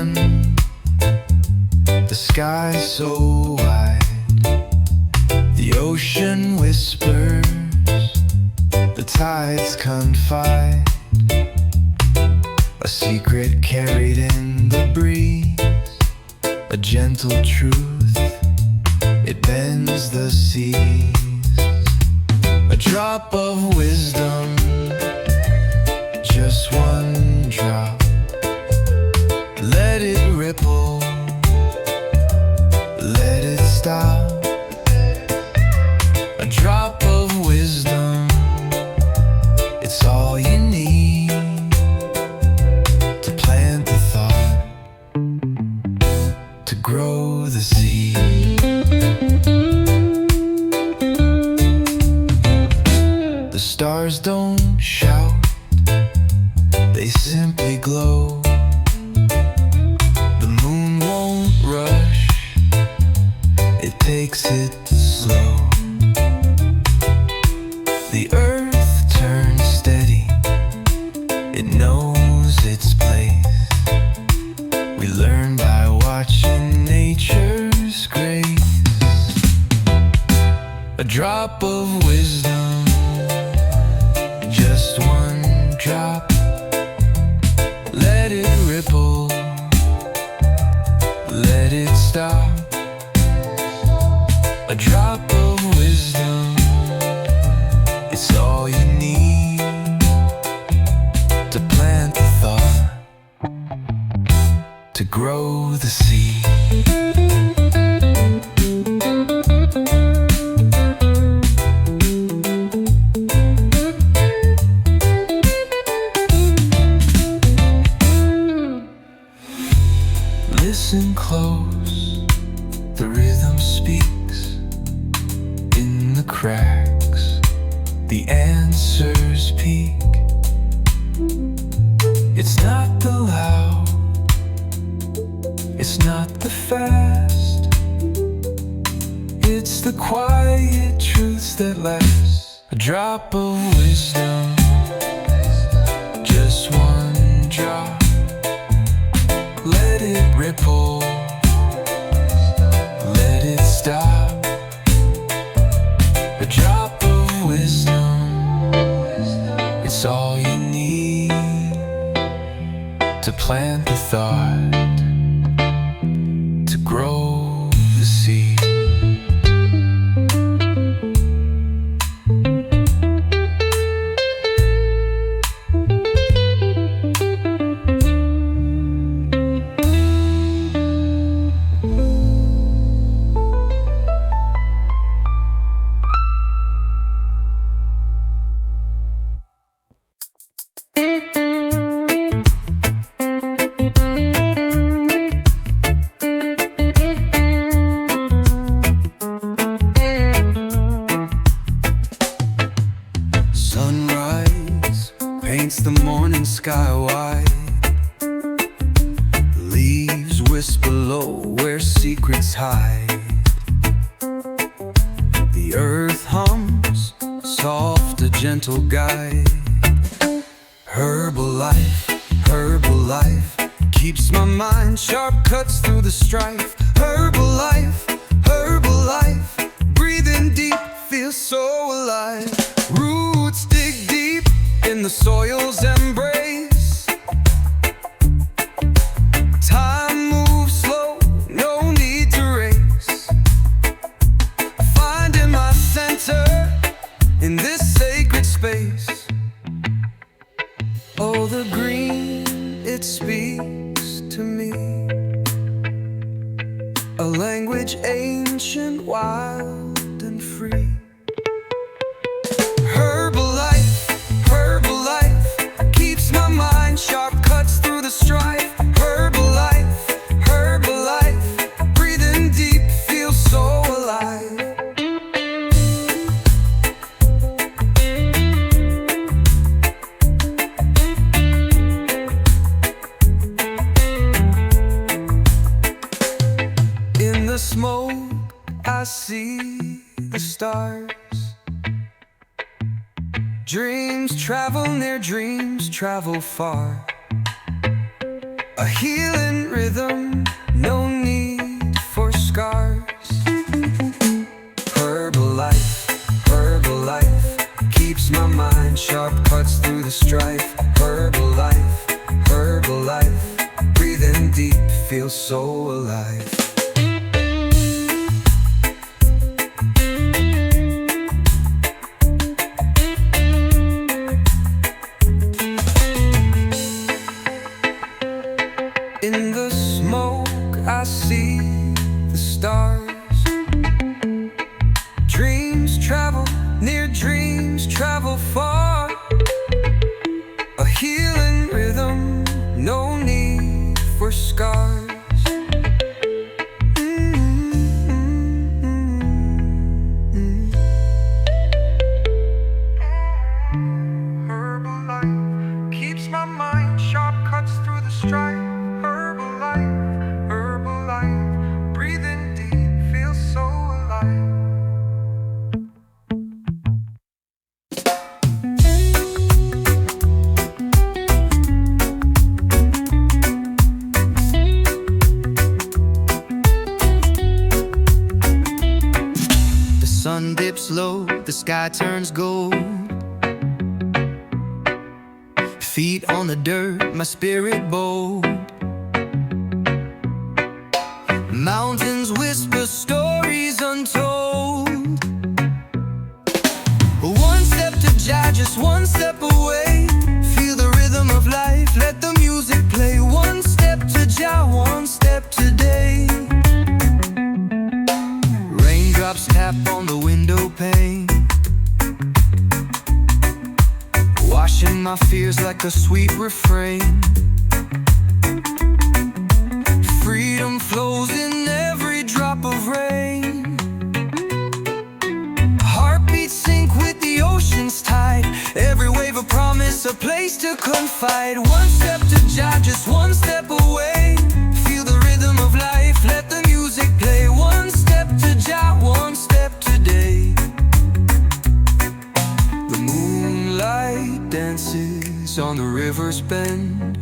sun, the sky so wide, the ocean whispers, the tides confide, a secret carried in the breeze, a gentle truth, it bends the seas. A drop of wisdom, just one drop, let it ripple, let it stop. A drop of wisdom, it's all you need to plant the thought, to grow the seed. The stars don't shout, they simply glow. The moon won't rush, it takes it slow. The earth turns steady, it knows its place. We learn by watching nature's grace. A drop of wisdom, just one drop, let it ripple, let it stop. A drop of wisdom, it's all you need to plant the thought, to grow the seed. Listen close, the rhythm speaks in the cracks, the answers peak. It's not the loud, it's not the fast, it's the quiet truths that last. A drop of wisdom, just one drop, let it ripple, let it stop. A drop of wisdom, it's all you need to plant the thought, to grow the seed. Sunrise paints the morning sky white, leaves whisper low where secrets hide. The earth hums, soft, a gentle guide. Herbal life keeps my mind sharp, cuts through the strife. Herbal life, breathing deep, feels so alive. Roots dig deep in the soil's embrace. Time moves slow, no need to race. Finding my center in this sacred space. Oh, the green, it speaks to me, a language ancient, wild and free. Herbal life keeps my mind sharp, cuts through the strife. Herbal life, breathing deep, feels so alive. In the smoke, I see the stars. Dreams travel near, dreams travel far. A healing rhythm rhythm, no need for scars. Herbal life keeps my mind sharp, cuts through the strife. Herbal life, breathing deep, feels so alive. In the smoke I see the stars. Dreams travel near, dreams travel far. A healing rhythm, no need for scars. Herbal life keeps my mind sharp, cuts through the strife. Herbal life, breathing deep, feels so alive. The sun dips low, the sky turns gold. Feet on the dirt, my spirit bold. Mountains whisper stories untold. One step to Jah, just one step away. Feel the rhythm of life, let the music play. One step to Jah, one step today. Raindrops tap on the window pane, washing my fears like a sweet refrain. Freedom flows in every drop of rain. Heartbeats sync with the ocean's tide. Every wave a promise, a place to confide. One step to Jah, just one step away. Feel the rhythm of life, let the music play. One step to Jah, one step today. The moonlight dances on the river's bend.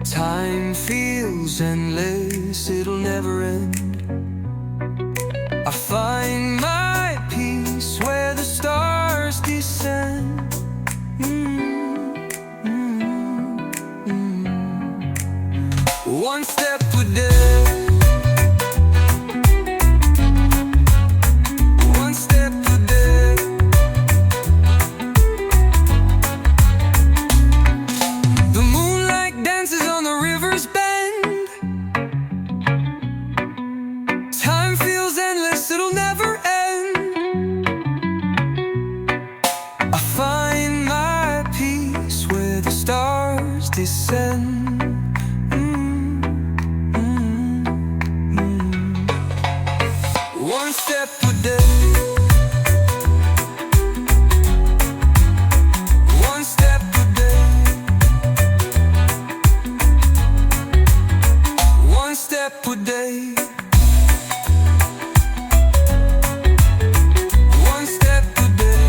Time feels endless, it'll never end. I find my peace where the stars descend. One step a day. One step a day. The moonlight dances on the river's bend. Time feels endless, it'll never end. I find my peace where the stars descend. One step a day. One step a day. One step a day. One step a day.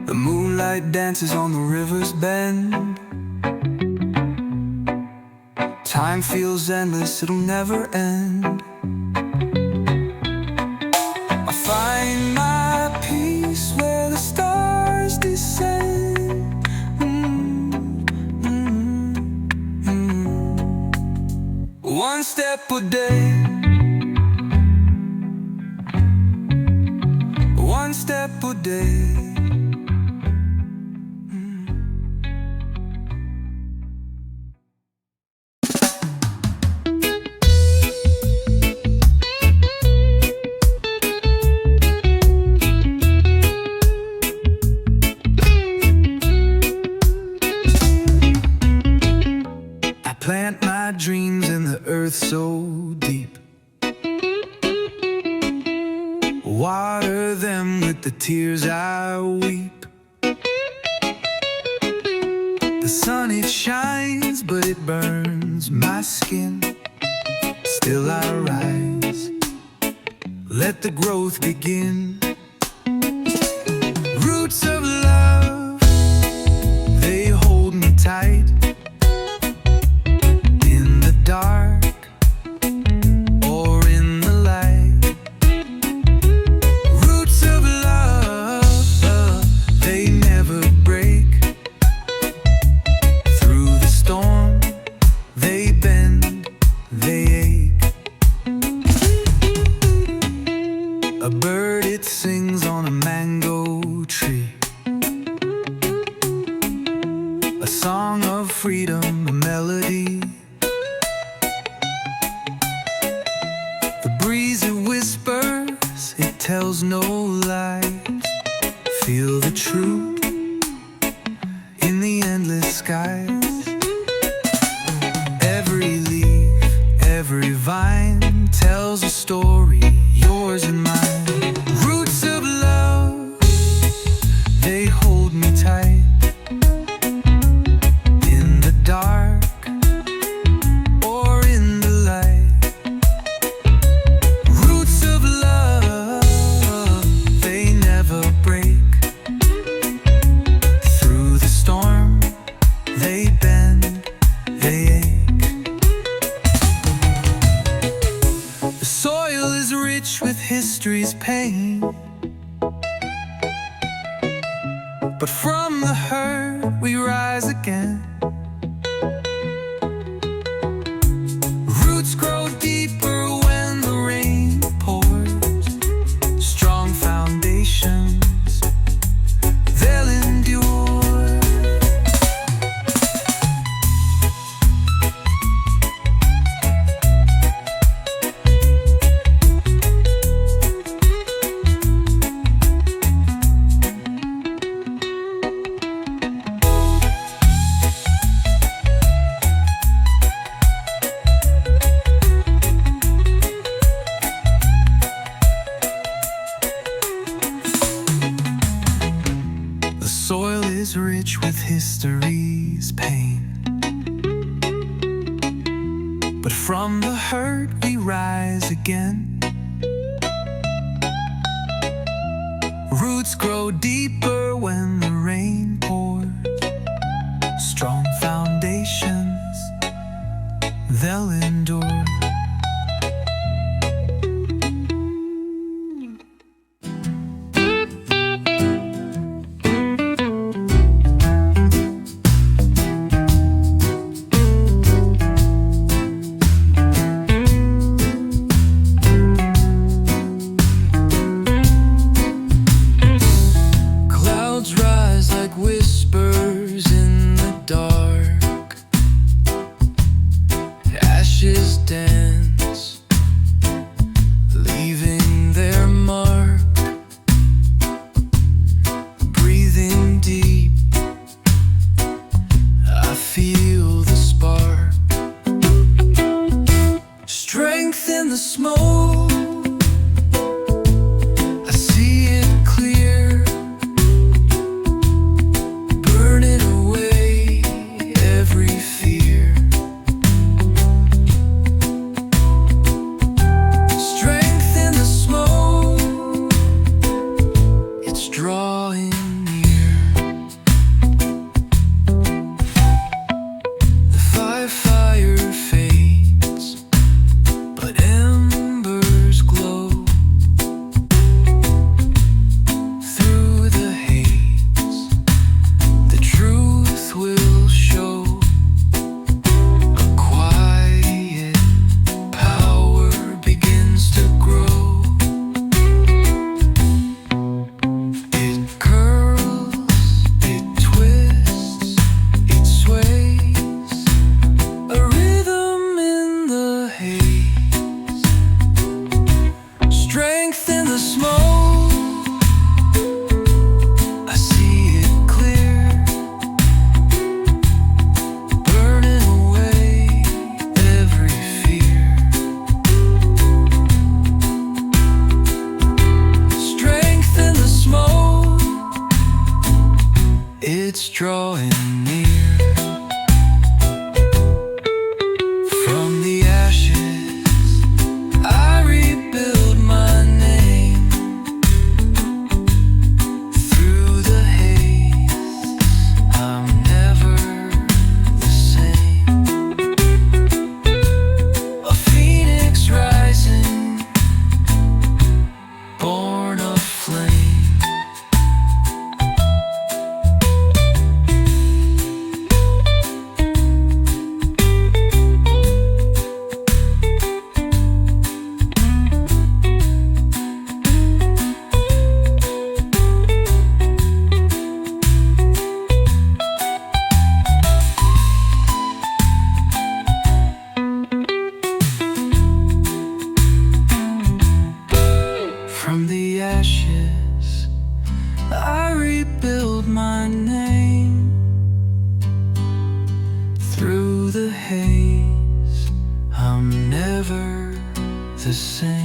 The moonlight dances on the river's bend. Time feels endless, it'll never end. I find my peace where the stars descend. One step a day. One step a day. Plant my dreams in the earth so deep. Water them with the tears I weep. The sun it shines, but it burns my skin. Still I rise, let the growth begin. Roots of love, a song of freedom, a melody. The breeze it whispers, it tells no lies. Feel the truth in the endless skies. Every leaf, every vine tells a story, yours and mine. Roots of love, they hold me tight. In the dark or in the light. Roots of love, they never break. Through the storm, they bend, they ache. The soil is rich with history's pain, but from the hurt we rise again. Roots grow deeper when the rain pours. Strong foundations, they'll endure. The soil is rich with history's pain, but from the hurt we rise again. Roots grow deeper when the rain pours. Strong foundations, they'll endure. Clouds rise like whispers in the dark. Ashes dance, leaving their mark. Breathing deep, I feel the spark. Strength in the smoke, I see it clear. Burning away every fear. Strength in the smoke, it's drawing near. The fire fades, but embers glow. Through the haze, the truth will show. A quiet power begins to grow. It curls, it twists, it sways. A rhythm in the haze. Strength in the smoke, I see it clear. Burning away every fear. Strength in the smoke, it's drawing near. From the ashes, I rebuild my name. Through the haze, I'm never the same. A phoenix rising, born of flame. haze, I'm never the same.